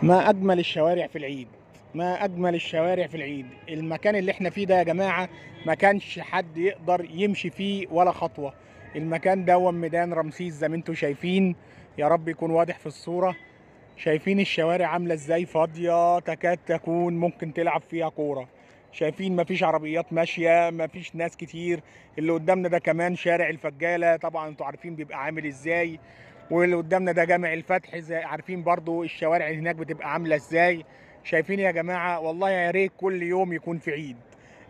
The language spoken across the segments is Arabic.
ما أجمل الشوارع في العيد. ما أجمل الشوارع في العيد. المكان اللي احنا فيه ده يا جماعة ما كانش حد يقدر يمشي فيه ولا خطوة. المكان ده هو ميدان رمسيس زي ما انتوا شايفين. يا رب يكون واضح في الصورة. شايفين الشوارع عاملة ازاي؟ فاضية تكاد تكون ممكن تلعب فيها كورة. شايفين مفيش عربيات ماشية، مفيش ناس كتير. اللي قدامنا ده كمان شارع الفجالة، طبعا انتوا عارفين بيبقى عامل ازاي. واللي قدامنا ده جامع الفتح، زي عارفين برضو الشوارع اللي هناك بتبقى عاملة ازاي. شايفين يا جماعة؟ والله يا ريت كل يوم يكون في عيد.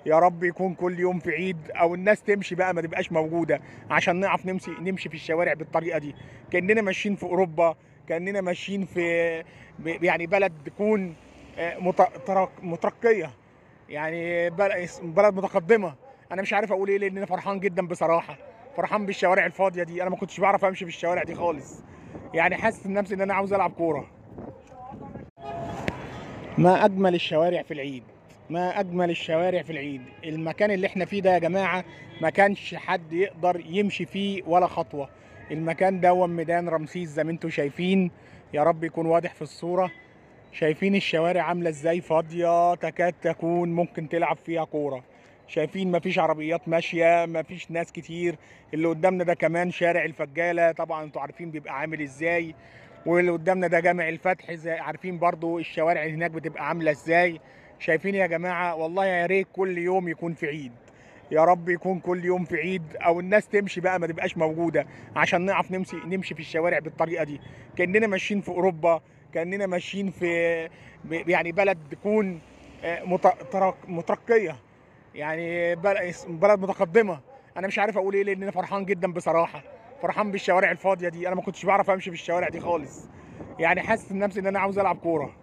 يا رب يكون كل يوم في عيد، او الناس تمشي بقى ما تبقاش موجودة، عشان نعرف نمشي في الشوارع بالطريقة دي. كأننا ماشيين في اوروبا. كأننا ماشيين في يعني بلد تكون مترقية. يعني بلد متقدمة. انا مش عارف اقول ايه، لان انا فرحان جدا بصراحة. فرحان بالشوارع الفاضية دي، انا ما كنتش بعرف امشي في الشوارع دي خالص. يعني حاسس نفسي ان انا عاوز العب كورة. ما اجمل الشوارع في العيد. ما اجمل الشوارع في العيد. المكان اللي احنا فيه ده يا جماعة ما كانش حد يقدر يمشي فيه ولا خطوة. المكان ده هو ميدان رمسيس زي ما انتوا شايفين. يا رب يكون واضح في الصورة. شايفين الشوارع عاملة ازاي؟ فاضية تكاد تكون ممكن تلعب فيها كورة. شايفين مفيش عربيات ماشية، مفيش ناس كتير. اللي قدامنا ده كمان شارع الفجالة، طبعا انتوا عارفين بيبقى عامل ازاي. واللي قدامنا ده جامع الفتح، زي عارفين برضو الشوارع اللي هناك بتبقى عاملة ازاي. شايفين يا جماعة؟ والله يا ريت كل يوم يكون في عيد. يا رب يكون كل يوم في عيد، او الناس تمشي بقى ما تبقاش موجودة، عشان نعرف نمشي في الشوارع بالطريقة دي. كأننا ماشيين في اوروبا. كأننا ماشيين في يعني بلد تكون مترقية. يعني بلد متقدمة. انا مش عارف اقول ايه، لان انا فرحان جدا بصراحة. فرحان بالشوارع الفاضية دي، انا ما كنتش بعرف امشي في الشوارع دي خالص. يعني حاسس نفسي ان انا عاوز العب كورة.